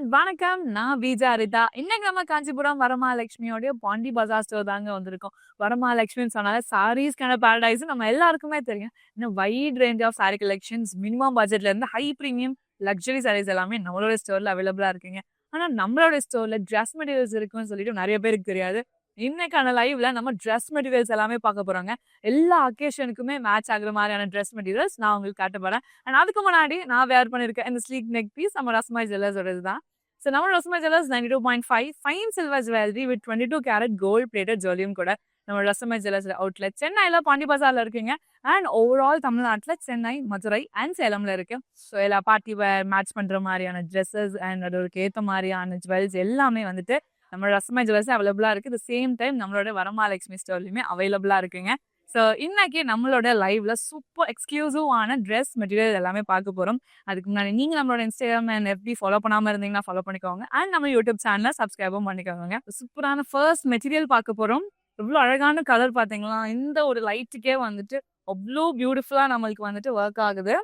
And வணக்கம். நான் விஜா ஹரிதா. இன்னைக்கு நம்ம காஞ்சிபுரம் வரமகாலட்சுமியோடைய பாண்டி பஜார் ஸ்டோர் தாங்க வந்திருக்கோம். வரமகாலட்சுமின்னு சொன்னாலே சாரீஸ்க்கான பாரடைஸ் நம்ம எல்லாருக்குமே தெரியும். இன்னும் wide range of saree collections minimum பட்ஜெட்ல இருந்து ஹை பிரீமியம் லக்ஸரி சாரீஸ் எல்லாமே நம்மளோட ஸ்டோர்ல அவைலபிளா இருக்குங்க. ஆனா நம்மளோட ஸ்டோர்ல ட்ரெஸ் மெட்டீரியல்ஸ் இருக்குன்னு சொல்லிட்டு நிறைய பேருக்கு தெரியாது. இன்னைக்கான லைவ்ல நம்ம ட்ரெஸ் மெட்டீரியல்ஸ் எல்லாமே பார்க்க போறோங்க. எல்லா அக்கேஷனுக்குமே மேட்ச் ஆகுற மாதிரியான ட்ரெஸ் மெட்டீரியல்ஸ் நான் உங்களுக்கு காட்ட போறேன். அண்ட் அதுக்கு முன்னாடி நான் வேர் பண்ணியிருக்கேன் இந்த ஸ்லீக் நெக் பீஸ் நம்ம ரஸ்மாய் ஜுவல்லர்ஸோடது தான். ஸோ நம்ம Rasmai jewellers 92.5 fine silver jewellery with 22 carat gold plated ஜுவல்லியும் கூட நம்ம ரஸ்மாய் ஜுவல்லர்ஸ் அவுட்லெட் சென்னையில் பாண்டி பஜார்ல இருக்குங்க. அண்ட் ஓவரால் தமிழ்நாட்டில் சென்னை, மதுரை அண்ட் சேலம்ல இருக்கு. ஸோ எல்லா பார்ட்டி வேர் மேட்ச் பண்ற மாதிரியான ட்ரெஸ்ஸஸ் அண்ட் அதோருக்கு ஏற்ற மாதிரியான ஜுவல்ஸ் எல்லாமே வந்துட்டு நம்ம ரஸ்மாய் ஜுவல்லர்ஸ் அவைலபிளா இருக்கு. த சேம் டைம் நம்மளோட வரமகாலட்சுமி ஸ்டோர்லயுமே அவைலபிளா இருக்குங்க. ஸோ இன்னைக்கு நம்மளோட லைவ்ல சூப்பர் எக்ஸ்க்ளூசிவான ட்ரெஸ் மெட்டீரியல் எல்லாமே பார்க்க போறோம். அதுக்கு முன்னாடி நீங்க நம்மளோட இன்ஸ்டாகிராம் அண்ட் எஃபி ஃபாலோ பண்ணாம இருந்தீங்கன்னா ஃபாலோ பண்ணிக்கோங்க. அண்ட் நம்ம யூடியூப் சேனலை சப்ஸ்கிரைபும் பண்ணிக்கோங்க. சூப்பரான ஃபர்ஸ்ட் மெட்டீரியல் பார்க்க போறோம். எவ்வளோ அழகான கலர் பார்த்தீங்களா? இந்த ஒரு லைட்டுக்கே வந்துட்டு அவ்வளோ பியூட்டிஃபுல்லா நம்மளுக்கு வந்துட்டு ஒர்க் ஆகுது.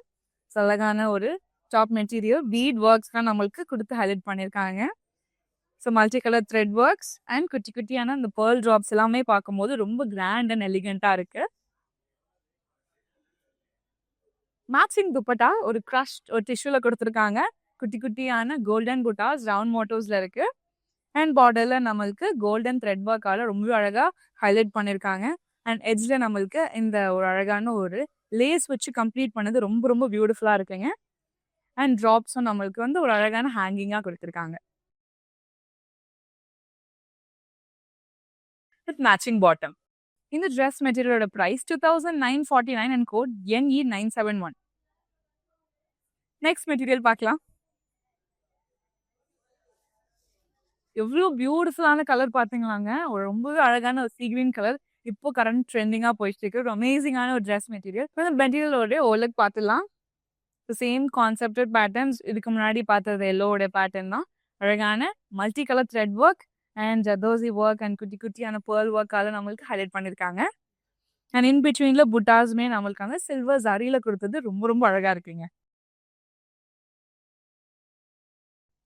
அழகான ஒரு டாப் மெட்டீரியல் பீட் ஒர்க்ஸ் தான் நம்மளுக்கு கொடுத்து ஹைலைட் பண்ணியிருக்காங்க. So multi colour thread works and குட்டி குட்டியான அந்த பேர்ல் ட்ராப்ஸ் எல்லாமே பார்க்கும்போது ரொம்ப கிராண்ட் அண்ட் எலிகண்டா இருக்கு. மேட்சிங் துப்பட்டா ஒரு க்ரஷ்ட் ஒரு டிஷ்யூல கொடுத்துருக்காங்க. குட்டி குட்டியான கோல்டன் புட்டாஸ் ரவுண்ட் மோட்டோஸ்ல இருக்கு. அண்ட் பார்டர்ல நம்மளுக்கு கோல்டன் த்ரெட் ஒர்க்கால ரொம்ப அழகா ஹைலைட் பண்ணியிருக்காங்க. அண்ட் எட்ஜ்ல நம்மளுக்கு இந்த ஒரு அழகான ஒரு லேஸ் வச்சு கம்ப்ளீட் பண்ணது ரொம்ப ரொம்ப பியூட்டிஃபுல்லா இருக்குங்க. அண்ட் ட்ராப்ஸும் நம்மளுக்கு வந்து ஒரு அழகான ஹேங்கிங்கா கொடுத்துருக்காங்க. With matching bottom. இந்த ட்ரெஸ் மெட்டீரியலோட price 2949 and code NE971. Next material பார்க்கலாம். எவ்வளோ பியூட்டிஃபுல்லான கலர் பார்த்தீங்களாங்க. ஒரு ரொம்பவே அழகான ஒரு சீ கிரீன் கலர். இப்போ கரண்ட் ட்ரெண்டிங்காக போயிட்டு இருக்கு. ஒரு அமேசிங்கான ஒரு ட்ரெஸ் மெட்டீரியல். இந்த மெட்டீரியலோட ஓலக் பார்த்துலாம். சேம் கான்செப்டட் பேட்டர்ன்ஸ் இதுக்கு முன்னாடி பார்த்தது எல்லோட பேட்டர்ன் தான். அழகான multi colour thread work and ஜதோசி work and குட்டி குட்டியான பேர்ல் ஒர்க்கால நம்மளுக்கு ஹைலைட் பண்ணியிருக்காங்க. அண்ட் இன் பிட்வீன்ல புட்டாஸுமே நம்மளுக்கு அந்த சில்வர் ஜரியில கொடுத்தது ரொம்ப ரொம்ப அழகா இருக்குங்க.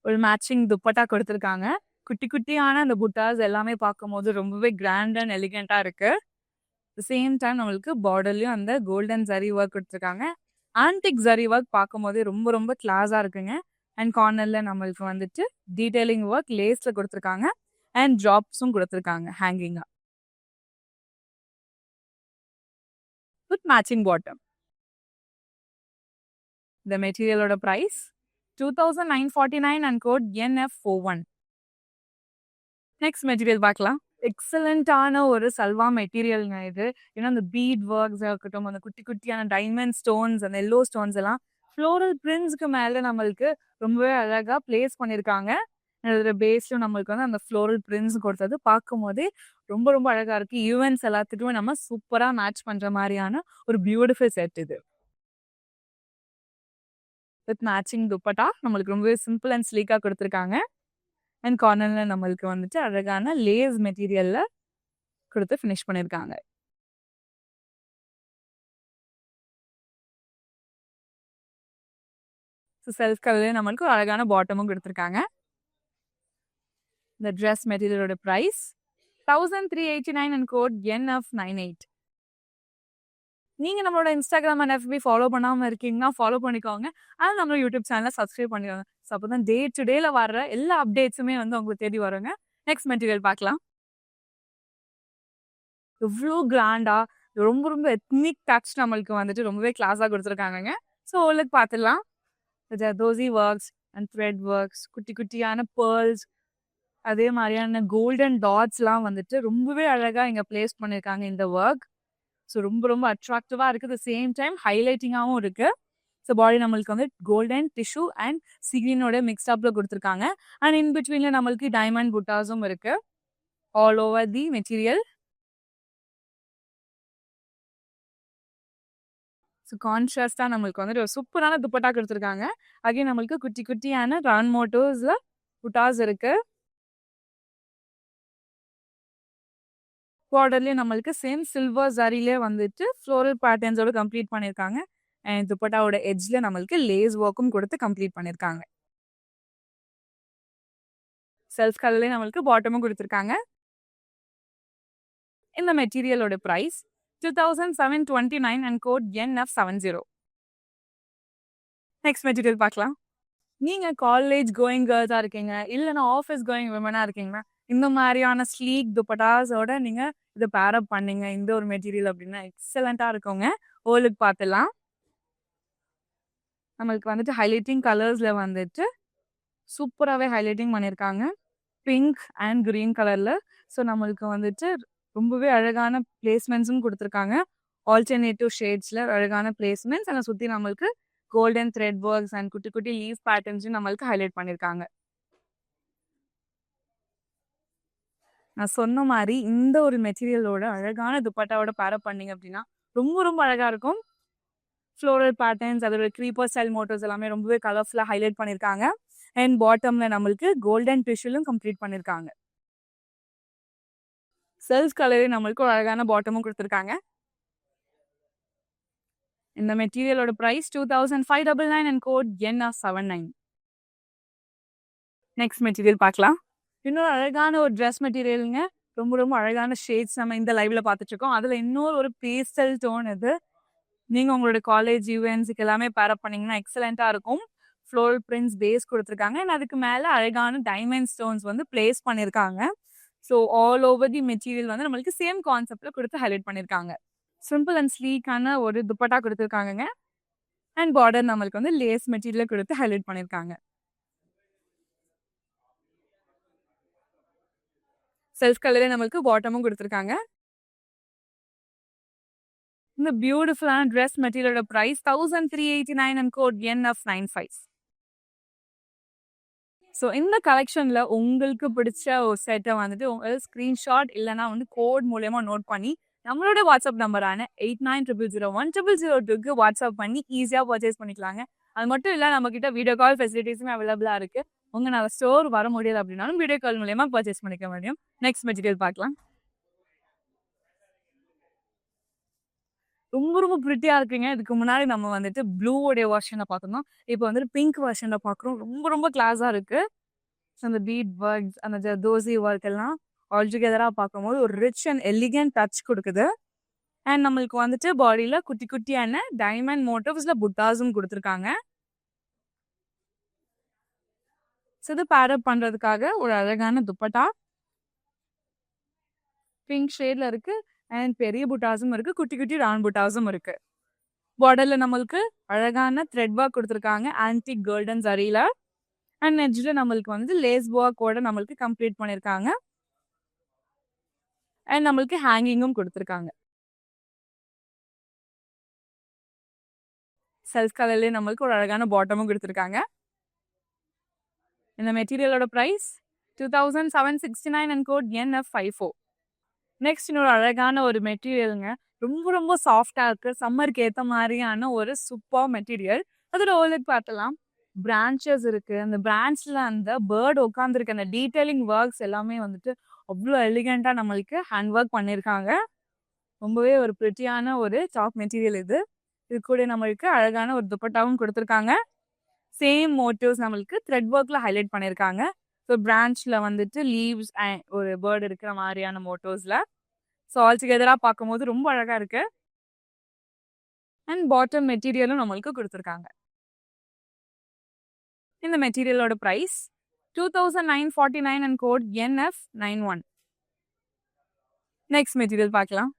ஒரு மேட்சிங் துப்பட்டா கொடுத்துருக்காங்க. குட்டி குட்டியான அந்த புட்டாஸ் எல்லாமே பார்க்கும்போது ரொம்பவே கிராண்ட் அண்ட் எலிகண்டா இருக்கு. சேம் டைம் நம்மளுக்கு பார்டர்லயும் அந்த கோல்டன் ஜரி ஒர்க் கொடுத்துருக்காங்க. ஆன்டிக் ஜரி ஒர்க் பார்க்கும்போது ரொம்ப ரொம்ப கிளாஸா இருக்குங்க. அண்ட் கார்னர்ல நம்மளுக்கு வந்துட்டு டீடைலிங் ஒர்க் லேஸ்ல கொடுத்துருக்காங்க. அண்ட் ட்ராப்ஸும் கொடுத்துருக்காங்க ஹேங்கிங்கா. With matching bottom. இந்த மெட்டீரியலோட price 2949 and code NF41. Next material பார்க்கலாம். எக்ஸலண்டான ஒரு சல்வா மெட்டீரியல்ங்க இது. ஏன்னா அந்த பீட் ஒர்க்ஸ் இருக்கட்டும், அந்த குட்டி குட்டியான டைமண்ட் ஸ்டோன்ஸ், அந்த எல்லோ ஸ்டோன்ஸ் எல்லாம் ஃப்ளோரல் பிரிண்ட்ஸ்க்கு மேலே நம்மளுக்கு ரொம்பவே அழகா பிளேஸ் பண்ணியிருக்காங்க. அதோட பேஸ்லும் நம்மளுக்கு வந்து அந்த ஃப்ளோரல் பிரிண்ட்ஸ் கொடுத்தது பார்க்கும் போதே ரொம்ப ரொம்ப அழகா இருக்கு. ஈவெண்ட்ஸ் எல்லாத்துக்குமே நம்ம சூப்பரா மேட்ச் பண்ற மாதிரியான ஒரு பியூட்டிஃபுல் செட் இது. வித் மேட்சிங் துப்பட்டா நம்மளுக்கு ரொம்பவே சிம்பிள் அண்ட் ஸ்லீக்கா கொடுத்துருக்காங்க. அண்ட் கார்னர்ல நம்மளுக்கு வந்துட்டு அழகான லேஸ் மெட்டீரியல்ல கொடுத்து ஃபினிஷ் பண்ணியிருக்காங்க. செல்ஃப் கலர்ல நம்மளுக்கு ஒரு அழகான பாட்டமும் கொடுத்துருக்காங்க. இந்த ட்ரெஸ் மெட்டீரியலோட பிரைஸ் 1389 அண்ட் கோட் NF98. நீங்க நம்மளோட இன்ஸ்டாகிராம் அண்ட் FB ஃபாலோ பண்ணாம இருக்கீங்கன்னா ஃபாலோ பண்ணிக்கோங்க. அண்ட் நம்மளோட யூடியூப் சேனலை சப்ஸ்கிரைப் பண்ணிக்கோங்க. ஸோ அப்போதான் டே டு டேல வர்ற எல்லா அப்டேட்ஸுமே வந்து உங்களுக்கு தேடி வருங்க. நெக்ஸ்ட் மெட்டீரியல் பார்க்கலாம். எவ்வளோ கிராண்டா ரொம்ப ரொம்ப எத்னிக் டச் நம்மளுக்கு வந்துட்டு ரொம்பவே கிளாஸாக கொடுத்துருக்காங்க. ஸோ உங்களுக்கு பார்த்துடலாம். ஜதோசி ஒர்க்ஸ் அண்ட் த்ரெட் ஒர்க்ஸ், குட்டி குட்டியான பேர்ல்ஸ், அதே மாதிரியான கோல்டன் டாட்ஸ்லாம் வந்துட்டு ரொம்பவே அழகாக இங்கே பிளேஸ் பண்ணியிருக்காங்க இந்த ஒர்க். ஸோ ரொம்ப ரொம்ப அட்ராக்டிவாக இருக்குது. சேம் டைம் ஹைலைட்டிங்காகவும் இருக்குது. ஸோ பாடி நம்மளுக்கு வந்து கோல்டன் டிஷ்யூ அண்ட் சீக்ரீனோட மிக்ஸ்அப்பில் கொடுத்துருக்காங்க. அண்ட் இன் பிட்வீனில் நம்மளுக்கு டைமண்ட் புட்டாஸும் இருக்குது all over the material. So கான்ட்ராஸ்டாக நம்மளுக்கு வந்துட்டு ஒரு சூப்பரான துப்பட்டா கொடுத்துருக்காங்க. அகைன் நம்மளுக்கு குட்டி குட்டியான ரவுண்ட் மோட்டோஸில் புட்டாஸ் இருக்குது. பார்டர்லேயே நம்மளுக்கு சேம் சில்வர் ஜரிலே வந்துட்டு ஃப்ளோரல் பேட்டர்ன்ஸோட கம்ப்ளீட் பண்ணியிருக்காங்க. அண்ட் துப்பட்டாவோட எட்ஜில் நம்மளுக்கு லேஸ் ஒர்க்கும் கொடுத்து கம்ப்ளீட் பண்ணியிருக்காங்க. செல்ஃப் கலர்லேயே நம்மளுக்கு பாட்டமும் கொடுத்துருக்காங்க. இந்த மெட்டீரியலோட price 2729 and code NF70. Next material பார்க்கலாம். நீங்க காலேஜ் கோயிங் கேர்ள்ஸா இருக்கீங்க, இல்லைன்னா ஆஃபீஸ் கோயிங் விமனா இருக்கீங்கன்னா, இந்த மாதிரியான ஸ்லீக் துப்பட்டாஸோட நீங்க இதை பேர் அப் பண்ணீங்க இந்த ஒரு மெட்டீரியல் அப்படின்னா எக்ஸலண்டா இருக்குங்க. ஓலுக்கு பார்த்துலாம். நம்மளுக்கு வந்துட்டு ஹைலைட்டிங் கலர்ஸ்ல வந்துட்டு சூப்பராகவே ஹைலைட்டிங் பண்ணியிருக்காங்க. பிங்க் அண்ட் கிரீன் கலர்ல. ஸோ நம்மளுக்கு வந்துட்டு ரொம்பவே அழகான பிளேஸ்மெண்ட்ஸும் கொடுத்துருக்காங்க. ஆல்டர்னேட்டிவ் ஷேட்ஸ்ல அழகான பிளேஸ்மெண்ட்ஸ். அதை சுற்றி நம்மளுக்கு கோல்டன் த்ரெட் ஒர்க்ஸ் அண்ட் குட்டி குட்டி லீவ் பேட்டர்ன்ஸும் நம்மளுக்கு ஹைலைட் பண்ணியிருக்காங்க. நான் சொன்ன மாதிரி இந்த ஒரு மெட்டீரியலோட அழகான துப்பட்டாவோட பேரப் பண்ணீங்க அப்படின்னா ரொம்ப ரொம்ப அழகா இருக்கும். ஃப்ளோரல் பேட்டர்ன்ஸ், அதோட க்ரீப்பர் ஸ்டைல் மோட்டோஸ் எல்லாமே ரொம்பவே கலர்ஃபுல்லாக ஹைலைட் பண்ணியிருக்காங்க. அண்ட் பாட்டம்ல நம்மளுக்கு கோல்டன் டிஷ்யூலும் கம்ப்ளீட் பண்ணியிருக்காங்க. செல்ஃப் கலரே நம்மளுக்கு ஒரு அழகான பாட்டமும் கொடுத்துருக்காங்க. இந்த மெட்டீரியலோட price 2599 and code NF79. Next material பார்க்கலாம். இன்னொரு அழகான ஒரு ட்ரெஸ் மெட்டீரியலுங்க. ரொம்ப ரொம்ப அழகான ஷேட்ஸ் நம்ம இந்த லைவ்ல பார்த்துட்டு இருக்கோம். அதில் இன்னொரு ஒரு பேஸ்டல் டோன் இது. நீங்கள் உங்களோட காலேஜ் ஈவெண்ட்ஸுக்கு எல்லாமே பேரப் பண்ணிங்கன்னா எக்ஸலண்ட்டாக இருக்கும். ஃப்ளோரல் பிரிண்ட்ஸ் பேஸ் கொடுத்துருக்காங்க. அண்ட் அதுக்கு மேலே அழகான டைமண்ட் ஸ்டோன்ஸ் வந்து பிளேஸ் பண்ணியிருக்காங்க. So all over the material வந்து நம்மளுக்கு சேம் கான்செப்டில் கொடுத்து ஹைலைட் பண்ணியிருக்காங்க. சிம்பிள் அண்ட் ஸ்லீக்கான ஒரு துப்பட்டா கொடுத்துருக்காங்கங்க. அண்ட் பார்டர் நம்மளுக்கு வந்து லேஸ் மெட்டீரியல் கொடுத்து ஹைலைட் பண்ணியிருக்காங்க. செல்ஃப் கலரே நம்மளுக்கு பாட்டமும் கொடுத்துருக்காங்க. இந்த பியூட்டிஃபுல்லான ட்ரெஸ் மெட்டீரியலோட price 1389 and code NF95. So இந்த கலெக்ஷனில் உங்களுக்கு பிடிச்ச ஒரு செட்டை வந்துட்டு உங்கள் ஸ்க்ரீன்ஷாட் இல்லைனா வந்து கோட் மூலயமா நோட் பண்ணி நம்மளோட வாட்ஸ்அப் நம்பரான 8900010002க்கு வாட்ஸ்அப் பண்ணி ஈஸியாக பர்ச்சேஸ் பண்ணிக்கலாங்க. அது மட்டும் இல்லை, நம்மக்கிட்ட வீடியோ கால் ஃபெசிலிட்டிஸுமே அவைலபிளாக இருக்குது. உங்கள் நான் ஸ்டோர் வர முடியாது அப்படின்னாலும் வீடியோ கால் மூலயமா பர்ச்சேஸ் பண்ணிக்க முடியும். நெக்ஸ்ட் மெட்டீரியல் பார்க்கலாம். ரொம்ப ரொம்ப ப்ரிட்டியாக இருக்குங்க. இதுக்கு முன்னாடி நம்ம வந்துட்டு ப்ளூவோடைய வெர்ஷனை பார்த்தோம்னா, இப்போ வந்துட்டு பிங்க் வெர்ஷனில் பார்க்குறோம். ரொம்ப ரொம்ப கிளாஸாக இருக்குது. ஸோ அந்த பீட் ஒர்க்ஸ், அந்த ஜர்தோசி ஒர்க் எல்லாம் ஆல்டுகெதராக பார்க்கும்போது ஒரு ரிச் அண்ட் எலிகன்ட் டச் கொடுக்குது. அண்ட் நம்மளுக்கு வந்துட்டு பாடியில் குட்டி குட்டியான டைமண்ட் மோட்டிவ்ஸில் புட்டாஸும் கொடுத்துருக்காங்க. ஸோ இது பேரப் பண்ணுறதுக்காக ஒரு அழகான துப்பட்டா பிங்க் ஷேடில் இருக்குது. அண்ட் பெரிய புட்டாஸும் இருக்குது, குட்டி குட்டி ரவுண்ட் புட்டாஸும் இருக்குது. பார்டரில் நம்மளுக்கு அழகான த்ரெட் ஒர்க் கொடுத்துருக்காங்க ஆன்டிக் கோல்டன் ஜரியில். அண்ட் எட்ஜில் நம்மளுக்கு வந்து லேஸ் ஒர்க்கோட நம்மளுக்கு கம்ப்ளீட் பண்ணியிருக்காங்க. அண்ட் நம்மளுக்கு ஹேங்கிங்கும் கொடுத்துருக்காங்க. செல்ஃப் கலர்லேயே நம்மளுக்கு ஒரு அழகான பாட்டமும் கொடுத்துருக்காங்க. இந்த மெட்டீரியலோட price 2769 and code NF54. Next இன்னொரு அழகான ஒரு மெட்டீரியலுங்க. ரொம்ப ரொம்ப சாஃப்டாக இருக்குது. சம்மருக்கு ஏற்ற மாதிரியான ஒரு சூப்பர் மெட்டீரியல். அதோட ஓலுக்கு பார்த்தலாம். பிரான்ச்சஸ் இருக்குது. அந்த பிரான்ச்சில் அந்த பேர்டு உட்காந்துருக்கு அந்த டீட்டெயிலிங் ஒர்க்ஸ் எல்லாமே வந்துட்டு அவ்வளோ எலிகெண்ட்டாக நம்மளுக்கு ஹேண்ட் ஒர்க் பண்ணியிருக்காங்க. ரொம்பவே ஒரு ப்ரிட்டியான ஒரு டாப் மெட்டீரியல் இது. இது கூட நம்மளுக்கு அழகான ஒரு துப்பட்டாவும் கொடுத்துருக்காங்க. சேம் மோட்டிவ்ஸ் நம்மளுக்கு த்ரெட் ஒர்க்கில் ஹைலைட் பண்ணியிருக்காங்க. ஸோ பிரான்ச்சில் வந்துட்டு லீவ்ஸ் அண்ட் ஒரு பேர்டு இருக்கிற மாதிரியான மோட்டிவ்ஸில். ஸோ ஆல் டுகெதராக பார்க்கும்போது ரொம்ப அழகாக இருக்குது. அண்ட் பாட்டம் மெட்டீரியலும் நம்மளுக்கு கொடுத்துருக்காங்க. இந்த மெட்டீரியலோட price 2949 and code NF91. Next material பார்க்கலாம்.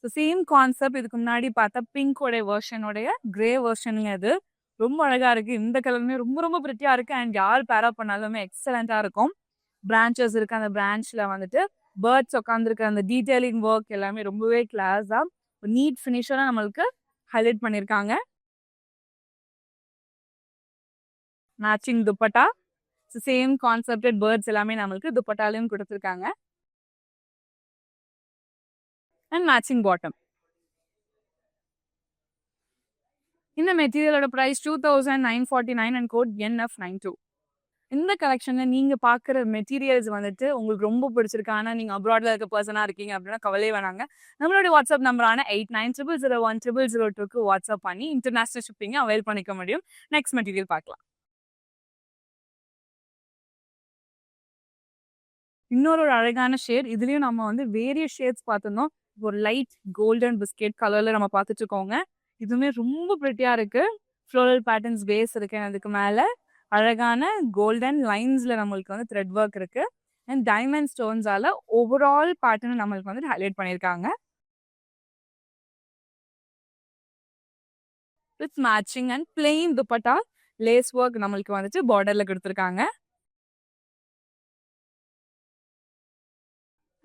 ஸோ சேம் கான்செப்ட் இதுக்கு முன்னாடி பார்த்தா பிங்கோடைய வெர்ஷனோடைய கிரே வெர்ஷனுங்க. அது ரொம்ப அழகாக இருக்குது. இந்த கலருமே ரொம்ப ரொம்ப ப்ரிட்டியாக இருக்குது. அண்ட் யார் பேரப் பண்ணாலுமே எக்ஸலண்ட்டாக இருக்கும். பிரான்ச்சஸ் இருக்குது. அந்த பிரான்ச்சில் வந்துட்டு பேர்ட்ஸ் உட்காந்துருக்க அந்த டீட்டெயிலிங் ஒர்க் எல்லாமே ரொம்பவே கிளாஸாக நீட் ஃபினிஷராக நம்மளுக்கு ஹைலைட் பண்ணியிருக்காங்க. மேட்சிங் துப்பட்டா. ஸோ சேம் கான்செப்டட் பேர்ட்ஸ் எல்லாமே நம்மளுக்கு துப்பட்டாலையும் கொடுத்துருக்காங்க. And matching bottom. இந்த மெட்டீரியலோட ப்ரைஸ் 2949 அண்ட் கோட் NF92. இந்த கலெக்ஷனில் நீங்கள் பார்க்குற மெட்டீரியல்ஸ் வந்துட்டு உங்களுக்கு ரொம்ப பிடிச்சிருக்கு, ஆனால் நீங்கள் அப்ராடில் இருக்க பர்சனாக இருக்கீங்க அப்படின்னா கவலையே வேணாங்க. நம்மளுடைய வாட்ஸ்அப் நம்பரான 8900010002க்கு வாட்ஸ்அப் பண்ணி இன்டர்நேஷனல் ஷிப்பிங்கை அவைல் பண்ணிக்க முடியும். நெக்ஸ்ட் மெட்டீரியல் பார்க்கலாம். இன்னொரு ஒரு அழகான ஷேட். இதுலயும் நம்ம வந்து வேரியஸ் ஷேட்ஸ் பார்த்திருந்தோம். ஒரு லைட் கோல்டன் பிஸ்கட் கலர்ல நம்ம பார்த்துட்டு இருக்கோங்க. இதுவுமே ரொம்ப பிரிட்டியா இருக்கு. ஃப்ளோரல் பேட்டர்ன்ஸ் பேஸ் இருக்கு. அதுக்கு மேல அழகான கோல்டன் லைன்ஸ்ல நம்மளுக்கு வந்து த்ரெட் ஒர்க் இருக்கு. அண்ட் டைமண்ட் ஸ்டோன்ஸால ஓவரால் பேட்டர்ன் நம்மளுக்கு வந்து ஹைலைட் பண்ணியிருக்காங்க. With matching and plain dupatta lace work நம்மளுக்கு வந்துட்டு பார்டர்ல கொடுத்துருக்காங்க.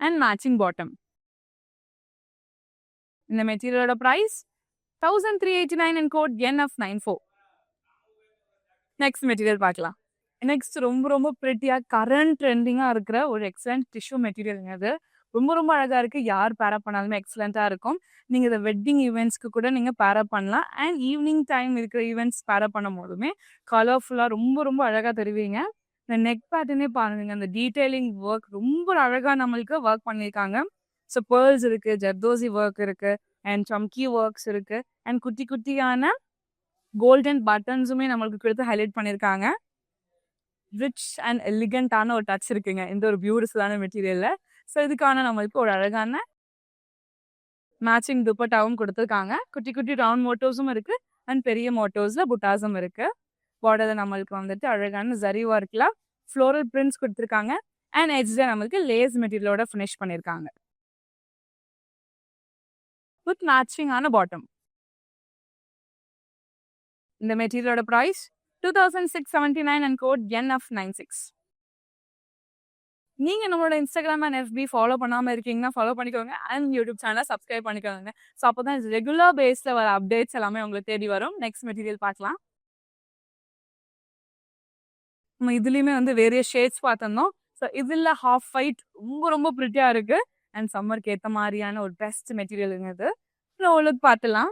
And matching bottom. இந்த மெட்டீரியலோட price 1389 and code NF94. Next material பார்க்கலாம். நெக்ஸ்ட் ரொம்ப ரொம்ப பிரிட்டியா கரண்ட் ட்ரெண்டிங்கா இருக்கிற ஒரு எக்ஸலண்ட் டிஷ்யூ மெட்டீரியலுங்க அது. ரொம்ப ரொம்ப அழகா இருக்கு. யார் பேர் அப் பண்ணாலுமே எக்ஸலண்டா இருக்கும். நீங்க இத வெட்டிங் ஈவென்ட்ஸ்க்கு கூட நீங்க பேர் அப் பண்ணலாம். அண்ட் ஈவினிங் டைம் இருக்கிற ஈவென்ட்ஸ் பேர் அப் பண்ணும்போதுமே கலர்ஃபுல்லா ரொம்ப ரொம்ப அழகா தெரிவிங்க. இந்த நெக் பேட்டர்னே பாருங்க. அந்த டீடைலிங் ஒர்க் ரொம்ப அழகா நம்மளுக்கு ஒர்க் பண்ணியிருக்காங்க. ஸோ பேர்ல்ஸ் இருக்கு, ஜர்தோசி ஒர்க் இருக்கு, அண்ட் சம்கி ஒர்க்ஸ் இருக்கு, அண்ட் குட்டி குட்டியான கோல்டன் பட்டன்ஸுமே நம்மளுக்கு கொடுத்து ஹைலைட் பண்ணியிருக்காங்க. ரிச் அண்ட் எலிகண்டான ஒரு டச் இருக்குங்க இந்த ஒரு பியூட்டிஃபுல்லான மெட்டீரியல்ல. ஸோ இதுக்கான நம்மளுக்கு ஒரு அழகான மேட்சிங் துப்பட்டாவும் கொடுத்துருக்காங்க. குட்டி குட்டி ரவுண்ட் மோட்டோஸும் இருக்கு அண்ட் பெரிய மோட்டோஸ்ல புட்டாஸும் இருக்கு. பார்டர்ல நம்மளுக்கு வந்துட்டு அழகான ஜரி ஒர்க்ல ஃப்ளோரல் பிரிண்ட்ஸ் கொடுத்துருக்காங்க. அண்ட் எட்ஜ்ல நம்மளுக்கு லேஸ் மெட்டீரியலோட ஃபினிஷ் பண்ணியிருக்காங்க. வித் மேட்சிங் ஆன பாட்டம். இந்த மெட்டீரியலோட பிரைஸ் 2679 அண்ட் கோட் NF96. நீங்க நம்மளோட இன்ஸ்டாகிராம் அண்ட் FB ஃபாலோ பண்ணாம இருக்கீங்கன்னா ஃபாலோ பண்ணிக்கோங்க. அண்ட் யூடியூப் சேனலை சப்ஸ்கிரைப் பண்ணிக்கோங்க. ஸோ அப்போதான் ரெகுலர் பேஸ்ல வர அப்டேட்ஸ் எல்லாமே உங்களுக்கு தேடி வரும். நெக்ஸ்ட் மெட்டீரியல் பார்க்கலாம். நம்ம இதுலயுமே வந்து வேரியஸ் ஷேட்ஸ் பார்த்திருந்தோம். ஸோ இதுல ஹாஃப் ஒயிட் ரொம்ப ரொம்ப பிரிட்டியா இருக்கு. அண்ட் சம்மருக்கு ஏற்ற மாதிரியான ஒரு பெஸ்ட் மெட்டீரியலுங்க இது. உங்களுக்கு பார்த்துலாம்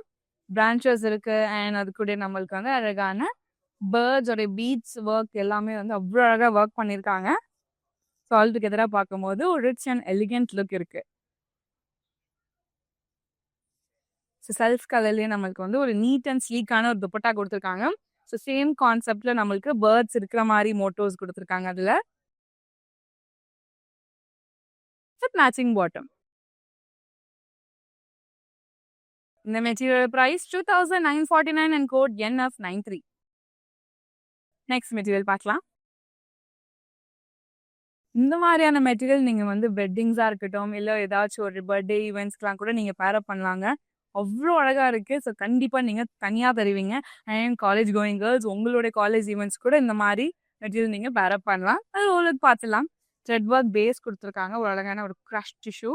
பிரான்ச்சஸ் இருக்கு. அண்ட் அது கூட நம்மளுக்கு வந்து அழகான பேர்ட்ஸோட பீட்ஸ் ஒர்க் எல்லாமே வந்து அவ்வளோ அழகாக ஒர்க் பண்ணியிருக்காங்க. ஸோ ஆல் டுகெதராக பார்க்கும்போது ஒரு ரிச் அண்ட் எலிகென்ட் லுக் இருக்கு. ஸோ செல்ஃப் கலர்லேயே நம்மளுக்கு வந்து ஒரு நீட் அண்ட் ஸ்லீக்கான ஒரு துப்பட்டா கொடுத்துருக்காங்க. ஸோ சேம் கான்செப்ட்ல நம்மளுக்கு பேர்ட்ஸ் இருக்கிற மாதிரி மோட்டோஸ் கொடுத்துருக்காங்க அதில். Matching bottom. இந்த மெட்டீரியல் price 2949 and code NF93. Next material பார்க்கலாம். இந்த மாதிரியான மெட்டீரியல் நீங்க வந்து வெட்டிங்ஸா இருக்கட்டும், இல்ல ஏதாச்சும் ஒரு பர்த்டே ஈவென்ட்ஸ்க்குலாம் கூட நீங்க பேர் அப் பண்ணலாங்க. அவ்வளோ அழகா இருக்கு. ஸோ கண்டிப்பா நீங்க தனியா தருவீங்க. அண்ட் காலேஜ் கோயிங் கேர்ள்ஸ் உங்களுடைய காலேஜ் ஈவென்ட்ஸ் கூட இந்த மாதிரி மெட்டீரியல் நீங்க பேர் அப் பண்ணலாம். அது உங்களுக்கு பார்த்துலாம். த்ரெட் ஒர்க் பேஸ் கொடுத்துருக்காங்க. ஒரு அழகான ஒரு க்ரஷ் டிஷ்யூ.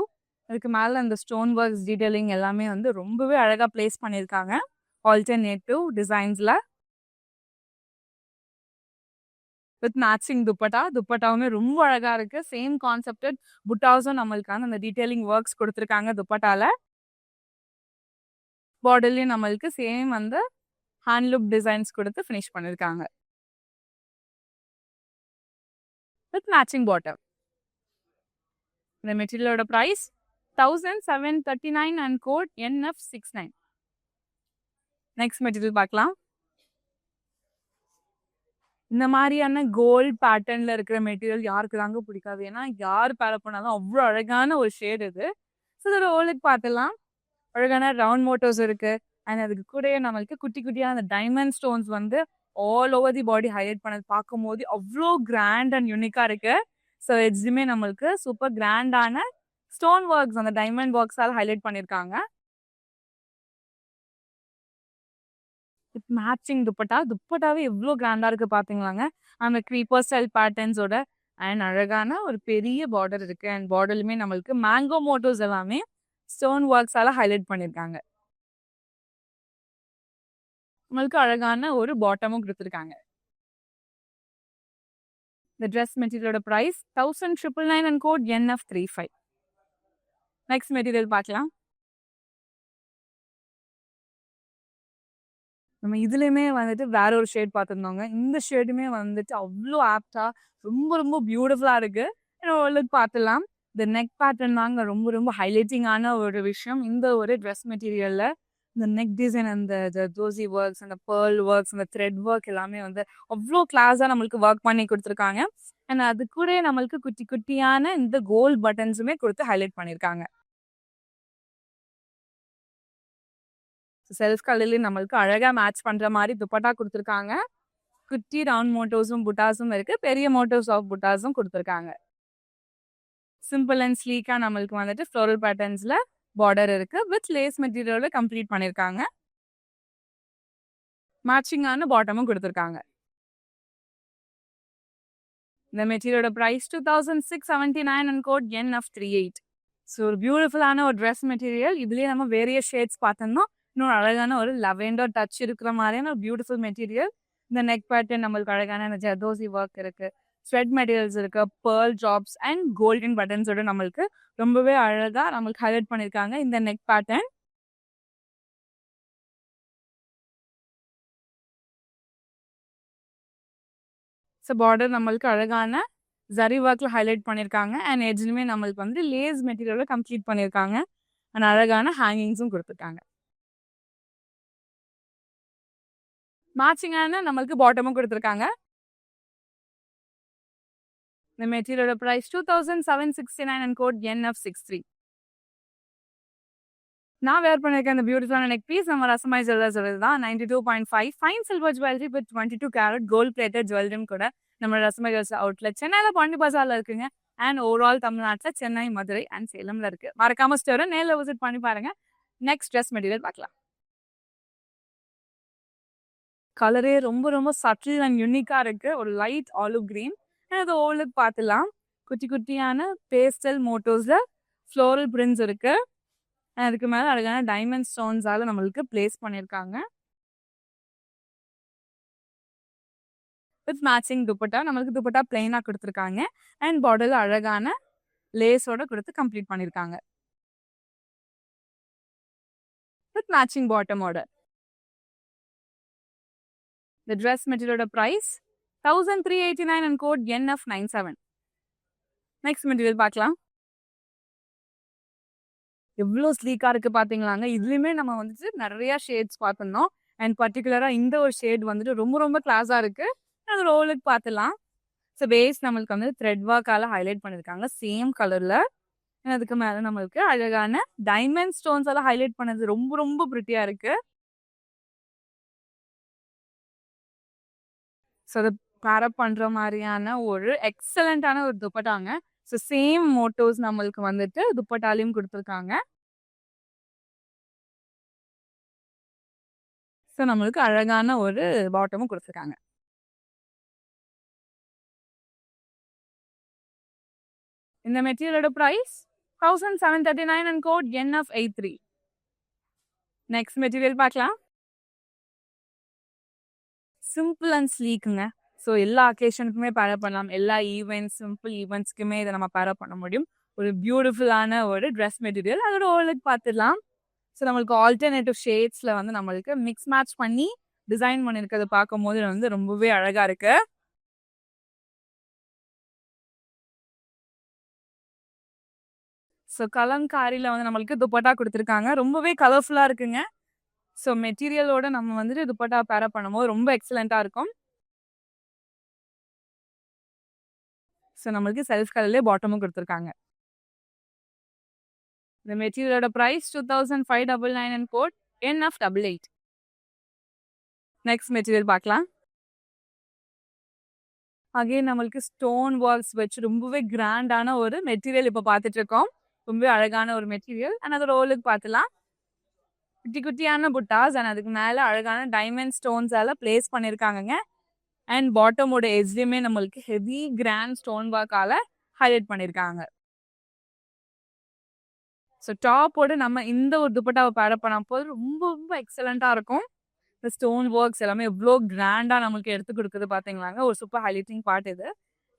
அதுக்கு மேல அந்த ஸ்டோன் ஒர்க்ஸ் டீடைலிங் எல்லாமே வந்து ரொம்பவே அழகா பிளேஸ் பண்ணியிருக்காங்க. ஆல்டர்னேட்டிவ் டிசைன்ஸ்ல வித் மேட்சிங் துப்பட்டா. துப்பட்டாவுமே ரொம்ப அழகா இருக்கு. சேம் கான்செப்டட் புட்டாஸும் நம்மளுக்கான அந்த டீடைலிங் ஒர்க்ஸ் கொடுத்துருக்காங்க துப்பட்டால. பார்டர்லயும் நம்மளுக்கு சேம் வந்து ஹேண்ட்லூப் டிசைன்ஸ் கொடுத்து ஃபினிஷ் பண்ணிருக்காங்க. With matching bottom. இந்த மெட்டீரியலோட price 1739 and code NF69. Next material பார்க்கலாம். இந்த மாதிரியான கோல்ட் பேட்டர்ன்ல இருக்கிற மெட்டீரியல் யாருக்கு தாங்க பிடிக்காது? ஏன்னா யார் பேர் அப் பண்ணாலும் அவ்வளோ அழகான ஒரு ஷேட் இது. ஸோ இதோட ஓலுக்கு பார்த்துலாம். அழகான ரவுண்ட் மோட்டோஸ் இருக்கு. அண்ட் அதுக்கு கூடயே நம்மளுக்கு குட்டி குட்டியான அந்த டைமண்ட் ஸ்டோன்ஸ் வந்து ஆல் ஓவர் தி பாடி ஹைலைட் பண்ணது பார்க்கும்போது அவ்வளோ கிராண்ட் அண்ட் யூனிக்கா இருக்கு. ஸோ எதுவுமே நம்மளுக்கு சூப்பர் கிராண்டான ஸ்டோன் ஒர்க்ஸ் அந்த டைமண்ட் ஒர்க்ஸால் ஹைலைட் பண்ணியிருக்காங்க. மேட்சிங் துப்பட்டா. துப்பட்டாவே எவ்வளோ கிராண்டா இருக்கு பாத்தீங்களாங்க. அந்த க்ரீப்பர் ஸ்டைல் பேட்டர்ன்ஸோட அண்ட் அழகான ஒரு பெரிய பார்டர் இருக்கு. அண்ட் பார்டர்லுமே நம்மளுக்கு மேங்கோ மோட்டோஸ் எல்லாமே ஸ்டோன் ஒர்க்ஸால ஹைலைட் பண்ணியிருக்காங்க. நம்மளுக்கு அழகான ஒரு பாட்டமும் கொடுத்துருக்காங்க. இந்த ட்ரெஸ் மெட்டீரியலோட price 1999 and code NF35. Next material பார்க்கலாம். நம்ம இதுலயுமே வந்துட்டு வேற ஒரு ஷேட் பார்த்துருந்தோங்க. இந்த ஷேடுமே வந்துட்டு அவ்வளோ ஆப்டா ரொம்ப ரொம்ப பியூட்டிஃபுல்லா இருக்கு. பார்த்துலாம். இந்த நெக் பேட்டர்ன் தாங்க ரொம்ப ரொம்ப ஹைலைட்டிங்கான ஒரு விஷயம் இந்த ஒரு ட்ரெஸ் மெட்டீரியல்ல. இந்த நெக் டிசைன், அந்த ஜர்தோசி ஒர்க்ஸ், அந்த பேர்ல் ஒர்க்ஸ், அந்த த்ரெட் ஒர்க் எல்லாமே வந்து அவ்ளோ கிளாஸா நம்மளுக்கு ஒர்க் பண்ணி குடுத்துருக்காங்க. அண்ட் அது கூடயே நம்மளுக்கு குட்டி குட்டியான இந்த கோல்ட் பட்டன்ஸுமே குடுத்து ஹைலைட் பண்ணியிருக்காங்க. செல்ஃப் கலர்லயும் நம்மளுக்கு அழகா மேட்ச் பண்ற மாரி துப்பட்டா குடுத்துருக்காங்க. குட்டி ரவுண்ட் மோட்டோஸும், புட்டாஸும் இருக்கு. பெரிய மோட்டோஸ் ஆஃப் புட்டாஸும் குடுத்துருக்காங்க. சிம்பிள் அண்ட் ஸ்லீக்கா நம்மளுக்கு வந்துட்டு ஃப்ளோரல் பேட்டர்ன்ஸ்ல பார்டர் இருக்கு. வித் லேஸ் மெட்டீரியல்ல கம்ப்ளீட் பண்ணியிருக்காங்க. மேட்சிங்கான பாட்டமும் குடுத்துருக்காங்க. இந்த மெட்டீரியலோட price 2679 and code NF38. So ஒரு பியூட்டிஃபுல்லான ஒரு ட்ரெஸ் மெட்டீரியல். இதுலயே நம்ம வேரியஸ் ஷேட்ஸ் பார்த்தோம்னா, இன்னும் அழகான ஒரு லெவெண்டர் டச் இருக்கிற மாதிரியான ஒரு பியூட்டிஃபுல் மெட்டீரியல். இந்த நெக் பேட்டர்ன் நம்மளுக்கு அழகான இந்த ஜர்தோசி ஒர்க் இருக்கு. ஸ்வெட் மெட்டீரியல்ஸ் இருக்கு. பேர்ல் ட்ராப்ஸ் அண்ட் கோல்டன் பட்டன்ஸோட நம்மளுக்கு ரொம்பவே அழகா நம்மளுக்கு ஹைலைட் பண்ணியிருக்காங்க இந்த நெக் பேட்டர்ன். ஸோ பார்டர் நம்மளுக்கு அழகான ஜரி ஒர்க்ல ஹைலைட் பண்ணியிருக்காங்க. அண்ட் எட்ஜ்லுமே நம்மளுக்கு வந்து லேஸ் மெட்டீரியல்ல கம்ப்ளீட் பண்ணியிருக்காங்க. அண்ட் அழகான ஹேங்கிங்ஸும் கொடுத்துருக்காங்க. மேட்சிங்கான நம்மளுக்கு பாட்டமும் கொடுத்துருக்காங்க. இந்த மெட்டீரியலோட பிரைஸ் 2769 அண்ட் கோட் NF63. நான் வேர் பண்ணியிருக்க இந்த பியூட்டிஃபுல்லான நெக் பீஸ் நம்ம ரசமாய் ஜுவல்லர்ஸ் தான் 92.5 fine silver jewellery with 22 carat gold plated ஜுவல்லரியும் கூட நம்ம ரசமாய் ஜுவல்ஸ் அவுட்லெட் சென்னையில் பாண்டி பஜார்ல இருக்குங்க. அண்ட் ஓவரால் தமிழ்நாட்டில் சென்னை, மதுரை அண்ட் சேலம்ல இருக்கு. மறக்காம ஸ்டோரை நேரில் விசிட் பண்ணி பாருங்க. நெக்ஸ்ட் ட்ரெஸ் மெட்டீரியல் பார்க்கலாம். கலரே ரொம்ப ரொம்ப சட்டில் அண்ட் யூனிக்கா இருக்கு. ஒரு லைட் ஆலிவ் கிரீன். அது ஓவலுக்கு பார்த்துலாம். குட்டி குட்டியான பேஸ்டல் மோட்டோஸ்ல ஃப்ளோரல் பிரிண்ட்ஸ் இருக்கு. அதுக்கு மேல அழகான டைமண்ட் ஸ்டோன்ஸால நம்மளுக்கு பிளேஸ் பண்ணியிருக்காங்க. With matching dupatta. நம்மளுக்கு துப்பட்டா பிளெயினா கொடுத்துருக்காங்க. அண்ட் பார்டர்ல அழகான லேஸோட கொடுத்து கம்ப்ளீட் பண்ணியிருக்காங்க. வித் மேட்சிங் பாட்டமோட. The dress material price 1389 and code NF97. Next material பார்க்கலாம். எவ்வளோ ஸ்லீக்கா இருக்கு பாத்தீங்களாங்க. இதுலயுமே நம்ம வந்துட்டு நிறைய ஷேட்ஸ் பார்த்துருந்தோம். அண்ட் பர்டிகுலரா இந்த ஒரு ஷேட் வந்துட்டு ரொம்ப ரொம்ப கிளாஸா இருக்கு. அது ரோலுக்கு பார்த்துலாம். ஸோ பேஸ் நம்மளுக்கு வந்து த்ரெட் ஒர்க்கால ஹைலைட் பண்ணியிருக்காங்க சேம் கலர்ல. அதுக்கு மேல நம்மளுக்கு அழகான டைமண்ட் ஸ்டோன்ஸ் எல்லாம் ஹைலைட் பண்ணது ரொம்ப ரொம்ப பிரிட்டியா இருக்கு. ஸோ அதை பேரப் பண்ற மாதிரியான ஒரு எக்ஸலண்டான ஒரு துப்பட்டாங்க. ஸோ சேம் மோட்டோஸ் நம்மளுக்கு வந்துட்டு துப்பட்டாலையும் கொடுத்துருக்காங்க. ஸோ நம்மளுக்கு அழகான ஒரு பாட்டமும் கொடுத்துருக்காங்க. இந்த மெட்டீரியலோட price 1739 and code NF83. Next material பார்க்கலாம். சிம்பிள் அண்ட் ஸ்லீக்குங்க. ஸோ எல்லா அக்கேஷனுக்குமே பேரப் பண்ணலாம். எல்லா ஈவெண்ட்ஸ், சிம்பிள் ஈவெண்ட்ஸ்க்குமே இதை நம்ம பேரப் பண்ண முடியும். ஒரு பியூட்டிஃபுல்லான ஒரு ட்ரெஸ் மெட்டீரியல். அதோட ஓவலுக்கு பார்த்துடலாம். ஸோ நம்மளுக்கு ஆல்டர்னேட்டிவ் ஷேட்ஸில் வந்து நம்மளுக்கு மிக்ஸ் மேட்ச் பண்ணி டிசைன் பண்ணியிருக்கிறத பார்க்கும்போது வந்து ரொம்பவே அழகாக இருக்கு. ஸோ கலம்காரியில் வந்து நம்மளுக்கு துப்பட்டா கொடுத்துருக்காங்க. ரொம்பவே கலர்ஃபுல்லாக இருக்குங்க. ஸோ மெட்டீரியலோட நம்ம வந்துட்டு துப்பட்டா பேரப் பண்ணும்போது ரொம்ப எக்ஸலண்ட்டாக இருக்கும். ஸோ நம்மளுக்கு செல்ஃப் கலர்லேயே பாட்டமும் கொடுத்துருக்காங்க. இந்த மெட்டீரியலோட price 2599 and code NF88. Next material பார்க்கலாம். அகைன் நம்மளுக்கு ஸ்டோன் ஒர்க்ஸ் வச்சு ரொம்பவே கிராண்டான ஒரு மெட்டீரியல் இப்போ பார்த்துட்டு இருக்கோம். ரொம்பவே அழகான ஒரு மெட்டீரியல். அண்ட் அதோட ஓவலுக்கு பார்த்துலாம். குட்டி குட்டியான புட்டாஸ் அண்ட் அதுக்கு மேலே அழகான டைமண்ட் ஸ்டோன்ஸால பிளேஸ் பண்ணியிருக்காங்கங்க. அண்ட் பாட்டமோட எட்ஜ்லையுமே நம்மளுக்கு ஹெவி கிராண்ட் ஸ்டோன் ஒர்க்கால ஹைலைட் பண்ணியிருக்காங்க. ஸோ டாப்போட நம்ம இந்த ஒரு துப்பட்டாவை பேரப் பண்ண போது ரொம்ப ரொம்ப எக்ஸலண்ட்டாக இருக்கும். இந்த ஸ்டோன் ஒர்க்ஸ் எல்லாமே எவ்வளோ கிராண்டாக நம்மளுக்கு எடுத்து கொடுக்குது பார்த்தீங்களாங்க. ஒரு சூப்பர் ஹைலைட்டிங் பார்ட் இது.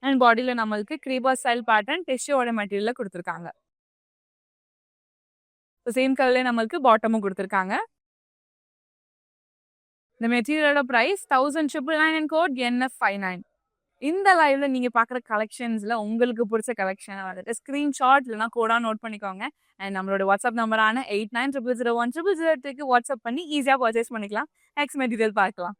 அண்ட் பாடியில் நம்மளுக்கு க்ரீபா ஸ்டைல் பேட்டர்ன் டிஷ்யூவோட மெட்டீரியலில் கொடுத்துருக்காங்க. சேம் கலர்லேயே நம்மளுக்கு பாட்டமும் கொடுத்துருக்காங்க. இந்த மெட்டீரியலோட பிரைஸ் 1999 அண்ட் கோட் NF59. இந்த லைவ்ல நீங்க பார்க்குற கலெக்ஷன்ஸ்ல உங்களுக்கு பிடிச்ச கலெக்ஷன வந்துட்டு ஸ்கிரீன்ஷாட் இல்லனா கோடா நோட் பண்ணிக்கோங்க. அண்ட் நம்மளோட வாட்ஸ்அப் நம்பரான 8900010002க்கு வாட்ஸ்அப் பண்ணி ஈஸியா பர்ச்சேஸ் பண்ணிக்கலாம். நெக்ஸ்ட் மெட்டீரியல் பார்க்கலாம்.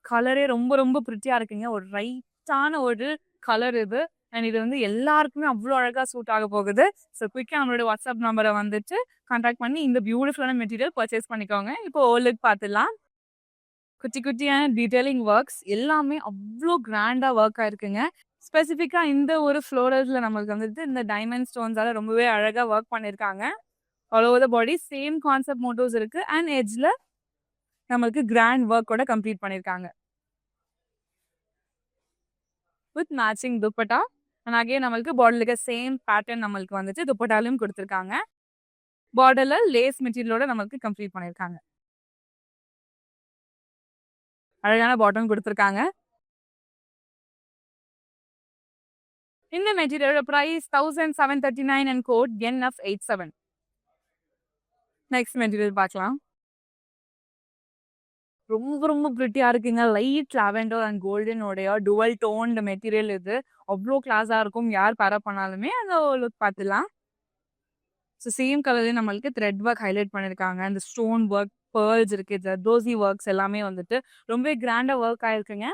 கலரே ரொம்ப ரொம்ப பிரிட்டியா இருக்குங்க. ஒரு ரைட்டான ஒரு கலர் இது. அண்ட் இது வந்து எல்லாருக்குமே அவ்ளோ அழகா சூட் ஆக போகுது. ஸோ குயிக்கா நம்மளோட வாட்ஸ்அப் நம்பர வந்துட்டு கான்டாக்ட் பண்ணி இந்த பியூட்டிஃபுல்லான மெட்டீரியல் பர்ச்சேஸ் பண்ணிக்கோங்க. இப்போ லுக் பார்த்துடலாம். குட்டி குட்டியான டீட்டெயிலிங் ஒர்க்ஸ் எல்லாமே அவ்ளோ கிராண்டா ஒர்க் ஆயிருக்குங்க. ஸ்பெசிஃபிக்கா இந்த ஒரு ஃப்ளோரல்ஸ்ல நம்மளுக்கு வந்துட்டு இந்த டைமண்ட் ஸ்டோன்ஸால ரொம்பவே அழகா ஒர்க் பண்ணியிருக்காங்க. All over the body same concept motives இருக்கு. அண்ட் எட்ஜ்ல நம்மளுக்கு கிராண்ட் ஒர்க்கோட கம்ப்ளீட் பண்ணியிருக்காங்க. With matching dupatta and again நம்மளுக்கு பார்டர்ல சேம் பேட்டர்ன் நம்மளுக்கு வந்துட்டு துப்பட்டாலையும் கொடுத்துருக்காங்க. பார்டர்ல லேஸ் மெட்டீரியலோட நம்மளுக்கு கம்ப்ளீட் பண்ணியிருக்காங்க. அழகான பாட்டம் கொடுத்துருக்காங்க. இந்த மெட்டீரியலோட price 1739 and code NF87. Next material பார்க்கலாம். ரொம்ப ரொம்ப பிரிட்டியா இருக்குங்க. லைட் லாவெண்டர் அண்ட் கோல்டனோடைய டுவல் டோன்ட் மெட்டீரியல் இது. அவ்ளோ கிளாஸா இருக்கும். யார் பேரப் பண்ணாலுமே அந்த லுக் பார்த்துடலாம். ஸோ சேம் கலர்லேயே நம்மளுக்கு த்ரெட் ஒர்க் ஹைலைட் பண்ணியிருக்காங்க. அந்த ஸ்டோன் ஒர்க், பேர்ல்ஸ் இருக்கு, ஜர்தோசி ஒர்க்ஸ் எல்லாமே வந்துட்டு ரொம்பவே கிராண்டா ஒர்க் ஆயிருக்குங்க.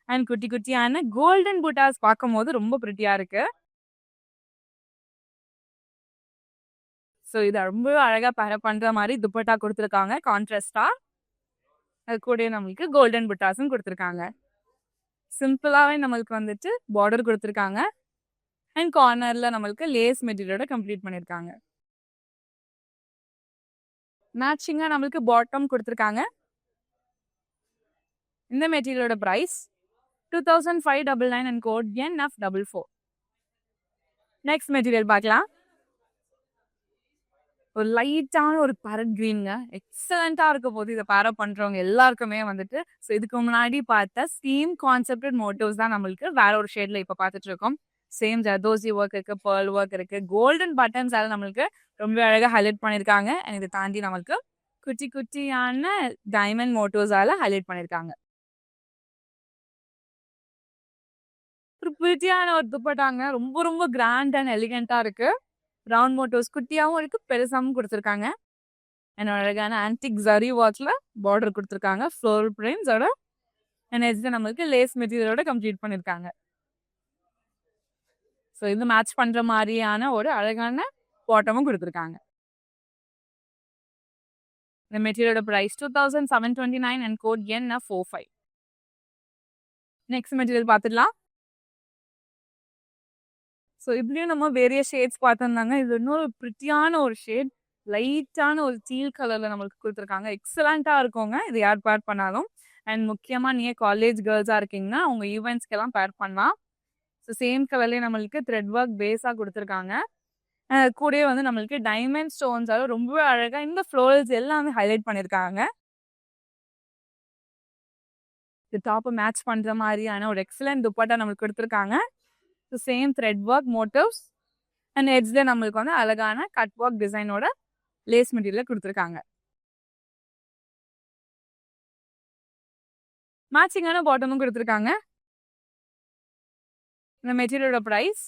அண்ட் குட்டி குட்டியான கோல்டன் புட்டாஸ் பார்க்கும்போது ரொம்ப பிரிட்டியா இருக்கு. ஸோ இதை ரொம்ப அழகா பேரப் பண்ற மாதிரி துப்பட்டா கொடுத்துருக்காங்க கான்ட்ராஸ்டா. அது கூட நம்மளுக்கு கோல்டன் புட்டாஸும் கொடுத்துருக்காங்க. சிம்பிளாவே நம்மளுக்கு வந்துட்டு பார்டர் கொடுத்துருக்காங்க. அண்ட் கார்னர்ல நம்மளுக்கு லேஸ் மெட்டீரியலோட கம்ப்ளீட் பண்ணியிருக்காங்க. மேட்சிங்கா நம்மளுக்கு பாட்டம் கொடுத்துருக்காங்க. இந்த மெட்டீரியலோட price 2599 and code NF44. Next material பார்க்கலாம். ஒரு லைட்டான ஒரு பேரட் கிரீனுங்க. எக்ஸலண்டா இருக்க போது இதை பேரப் பண்றவங்க எல்லாருக்குமே வந்துட்டு. ஸோ இதுக்கு முன்னாடி பார்த்த சேம் கான்செப்டட் மோட்டிவ்ஸ் தான் நம்மளுக்கு வேற ஒரு ஷேட்ல இப்போ பார்த்துட்டு இருக்கோம். சேம் ஜர்தோசி ஒர்க் இருக்கு, பேர்ல் ஒர்க் இருக்கு, கோல்டன் பட்டன்ஸால நம்மளுக்கு ரொம்ப அழகா ஹைலைட் பண்ணியிருக்காங்க. அண்ட் இதை தாண்டி நம்மளுக்கு குட்டி குட்டியான டைமண்ட் மோட்டிவ்ஸால ஹைலைட் பண்ணியிருக்காங்க. ஒரு பிரிட்டியான ஒரு துப்பட்டாங்க. ரொம்ப ரொம்ப கிராண்ட் அண்ட் எலிகென்ட்டா இருக்கு. ரவுண்ட் மோட்டிவ்ஸ் குட்டியாவும் இருக்கு, பெருசாவும் கொடுத்துருக்காங்க. என்னோட அழகான ஆன்டிக் ஜரி ஒர்க்ல பார்டர் கொடுத்துருக்காங்க. ஃப்ளோரல் பிரிண்ட்ஸோட அண்ட் எட்ஜ்ல நம்மளுக்கு லேஸ் மெட்டீரியலோட கம்ப்ளீட் பண்ணியிருக்காங்க. ஸோ இது மேட்ச் பண்ற மாதிரியான ஒரு அழகான பாட்டமும் கொடுத்துருக்காங்க. இந்த மெட்டீரியலோட price 2729 and code NF45. Next material பார்த்துடலாம். ஸோ இப்படியும் நம்ம வேரிய ஷேட்ஸ் பார்த்துருந்தாங்க. இது இன்னொரு பிரிட்டியான ஒரு ஷேட், லைட்டான ஒரு டீல் கலர்ல நம்மளுக்கு கொடுத்துருக்காங்க. எக்ஸலண்டா இருக்குங்க இது யார் பேர் பண்ணாலும். அண்ட் முக்கியமா நீங்க காலேஜ் கேர்ள்ஸா இருக்கீங்கன்னா உங்க ஈவெண்ட்ஸ்க்கெல்லாம் பேர் பண்ணலாம். ஸோ சேம் கலர்லேயே நம்மளுக்கு த்ரெட் ஒர்க் பேஸா கொடுத்துருக்காங்க. கூடயே வந்து நம்மளுக்கு டைமண்ட் ஸ்டோன்ஸால ரொம்பவே அழகா இந்த ஃப்ளோரல்ஸ் எல்லாமே ஹைலைட் பண்ணியிருக்காங்க. இது டாப்பை மேட்ச் பண்ற மாதிரியான ஒரு எக்ஸலண்ட் துப்பட்டா நம்மளுக்கு கொடுத்துருக்காங்க. So same thread work motifs and எட்ஜ்ல நம்மளுக்கு வந்து அழகான கட் ஒர்க் டிசைனோட லேஸ் மெட்டீரியல் கொடுத்துருக்காங்க. மேட்சிங்கான பாட்டமும் கொடுத்துருக்காங்க. இந்த மெட்டீரியலோட price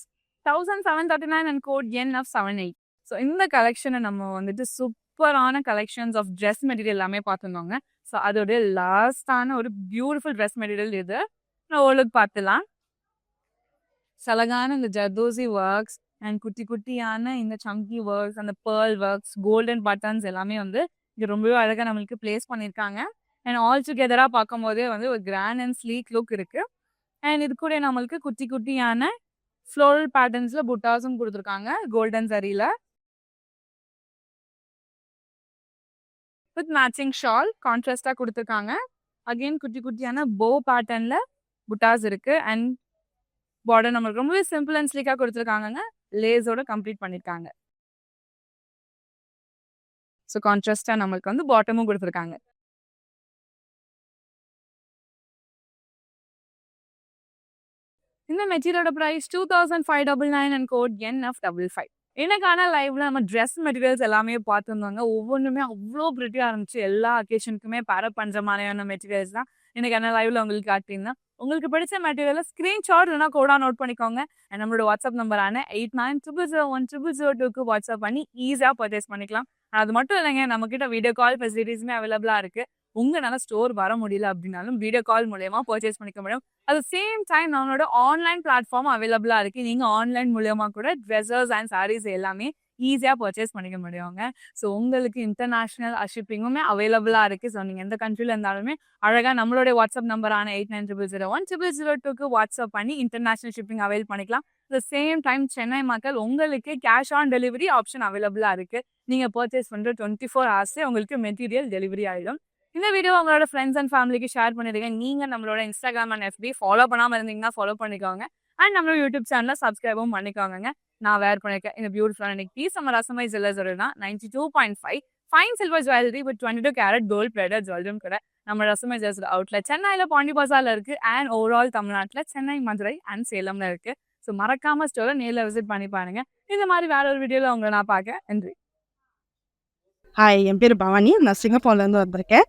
1739 and code NF78. So இந்த கலெக்ஷனை நம்ம வந்துட்டு சூப்பரான கலெக்ஷன்ஸ் ஆஃப் ட்ரெஸ் மெட்டீரியல் எல்லாமே பார்த்துருந்தோங்க. ஸோ அதோடைய லாஸ்டான ஒரு பியூட்டிஃபுல் ட்ரெஸ் மெட்டீரியல் இது. நான் ஓரளவுக்கு பார்த்துலாம். அழகான இந்த ஜர்தோசி ஒர்க்ஸ் அண்ட் குட்டி குட்டியான இந்த சங்கி ஒர்க்ஸ், அந்த பேர்ல் ஒர்க்ஸ், கோல்டன் பட்டன்ஸ் எல்லாமே வந்து இங்கே ரொம்பவே அழகாக நம்மளுக்கு பிளேஸ் பண்ணியிருக்காங்க. அண்ட் ஆல் டுகெதராக பார்க்கும் போதே வந்து ஒரு கிராண்ட் அண்ட் ஸ்லீக் லுக் இருக்கு. அண்ட் இது கூட நம்மளுக்கு குட்டி குட்டியான ஃப்ளோரல் பேட்டர்ன்ஸ்ல புட்டாஸும் கொடுத்துருக்காங்க கோல்டன் சரியில. வித் மேட்சிங் ஷால் கான்ட்ராஸ்டா கொடுத்துருக்காங்க. அகெயின் குட்டி குட்டியான போ பேட்டர்ன்ல புட்டாஸ் இருக்கு. அண்ட் பார்டர் நம்மளுக்கு ரொம்பவே சிம்பிள் அண்ட் ஸ்லீக்கா கொடுத்துருக்காங்க. லேஸோட கம்ப்ளீட் பண்ணியிருக்காங்க. ஸோ கான்ட்ராஸ்டா நம்மளுக்கு வந்து பாட்டமும் கொடுத்துருக்காங்க. இந்த மெட்டீரியலோட பிரைஸ் 2599 அண்ட் கோட் NF55. எனக்கான லைவ்ல நம்ம ட்ரெஸ் மெட்டீரியல்ஸ் எல்லாமே பார்த்துருந்தாங்க. ஒவ்வொன்றுமே அவ்வளோ பிரிட்டியா இருந்துச்சு. எல்லா அக்கேஷனுக்குமே பேரப் பண்ற மாதிரியான மெட்டீரியல்ஸ் தான் எனக்கான லைவ்ல உங்களுக்கு காட்டியிருந்தேன். உங்களுக்கு பிடிச்ச மெட்டீரியலை ஸ்க்ரீன்ஷாட் இல்லைனா கோடா நோட் பண்ணிக்கோங்க. And நம்மளோட வாட்ஸ்அப் நம்பரான 8900010002க்கு வாட்ஸ்அப் பண்ணி ஈஸியா பர்ச்சேஸ் பண்ணிக்கலாம். அது மட்டும் இல்லைங்க, நம்ம கிட்ட வீடியோ கால் ஃபெசிலிட்டிஸுமே அவைலபிளா இருக்கு. உங்கனால ஸ்டோர் வர முடியல அப்படின்னாலும் வீடியோ கால் மூலியமா பர்ச்சேஸ் பண்ணிக்க முடியும். அட் த சேம் டைம் நம்மளோட ஆன்லைன் பிளாட்ஃபார்ம் அவைலபிளா இருக்கு. நீங்க ஆன்லைன் மூலியமா கூட ட்ரெஸ்ஸஸ் அண்ட் சாரீஸ் எல்லாமே ஈஸியா பர்ச்சேஸ் பண்ணிக்க முடியுங்க. ஸோ உங்களுக்கு இன்டர்நேஷனல் ஷிப்பிங்குமே அவைலபிளா இருக்கு. ஸோ நீங்க எந்த கண்ட்ரில இருந்தாலுமே அழகா நம்மளுடைய வாட்ஸ்அப் நம்பரான 8900010002க்கு வாட்ஸ்அப் பண்ணி இன்டர்நேஷனல் ஷிப்பிங் அவைல் பண்ணிக்கலாம். த சேம் டைம் சென்னை மக்கள் உங்களுக்கு கேஷ் ஆன் டெலிவரி ஆப்ஷன் அவைலபிளா இருக்கு. நீங்க பர்ச்சேஸ் பண்ற 24 ஹவர்ஸ்ல உங்களுக்கு மெட்டீரியல் டெலிவரி ஆயிடும். இந்த வீடியோ உங்களோட ஃப்ரெண்ட்ஸ் அண்ட் ஃபேமிலிக்கு ஷேர் பண்ணிடுங்க. நீங்க நம்மளோட இன்ஸ்டாகிராம் அண்ட் FB ஃபாலோ பண்ணாம இருந்தீங்கன்னா ஃபாலோ பண்ணிக்கோங்க. அண்ட் நம்மளோட யூடியூப் சேனலை சப்ஸ்கிரைபும் பண்ணிக்கோங்க. நான் வேர் பண்ணிருக்கேன் இந்த பியூட்டிஃபுல்லான பீஸ் நம்ம ரசமை ஜுவல்லர்ஸோட 92.5 fine silver jewellery with 22 carat gold plated ஜுவல்லரும் கூட நம்ம ரசமை ஜுவல்லர்ஸ் அவுட்லெட் சென்னையில பாண்டி பஜார்ல இருக்கு. அண்ட் ஓவரால் தமிழ்நாட்டுல சென்னை, மதுரை அண்ட் சேலம்ல இருக்கு. ஸோ மறக்காம ஸ்டோரை நேரில் விசிட் பண்ணி பாருங்க. இந்த மாதிரி வேற ஒரு வீடியோல உங்களை நான் பார்க்க நன்றி. ஹாய், என் பேர் பவானி. நான் சிங்கப்பூர்லேருந்து வந்திருக்கேன்.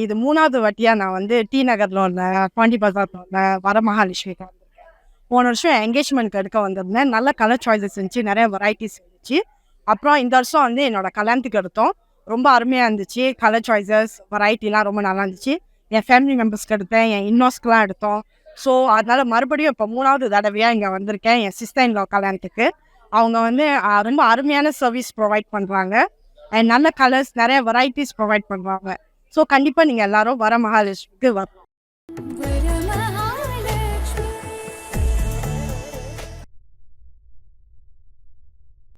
இது 3வது வாட்டியாக நான் வந்து டி நகரில் உள்ள பாண்டி பஜாரில் உள்ள வரமகாலட்சுமிக்கு வந்திருக்கேன். போன வருஷம் என்கேஜ்மெண்ட்க்கு எடுக்க வந்திருந்தேன். நல்ல கலர் சாய்ஸஸ் இருந்துச்சு, நிறைய வெரைட்டிஸ் இருந்துச்சு. அப்புறம் இந்த வருஷம் வந்து என்னோடய கல்யாணத்துக்கு எடுத்தோம். ரொம்ப அருமையாக இருந்துச்சு. கலர் சாய்ஸஸ் வெரைட்டிலாம் ரொம்ப நல்லா இருந்துச்சு. என் ஃபேமிலி மெம்பர்ஸ்க்கு எடுத்தேன், என் இன்னோஸ்க்குலாம் எடுத்தோம். ஸோ அதனால் மறுபடியும் இப்போ 3வது தடவையாக இங்கே வந்திருக்கேன் என் சிஸ்டர் இன் லா கல்யாணத்துக்கு. அவங்க வந்து ரொம்ப அருமையான சர்வீஸ் ப்ரொவைட் பண்ணுறாங்க. அண்ட் நல்ல கலர்ஸ், நிறைய வெரைட்டிஸ் ப்ரொவைட் பண்ணுவாங்க. ஸோ கண்டிப்பாக நீங்கள் எல்லாரும் வரமகாலட்சுமிக்கு வரணும்.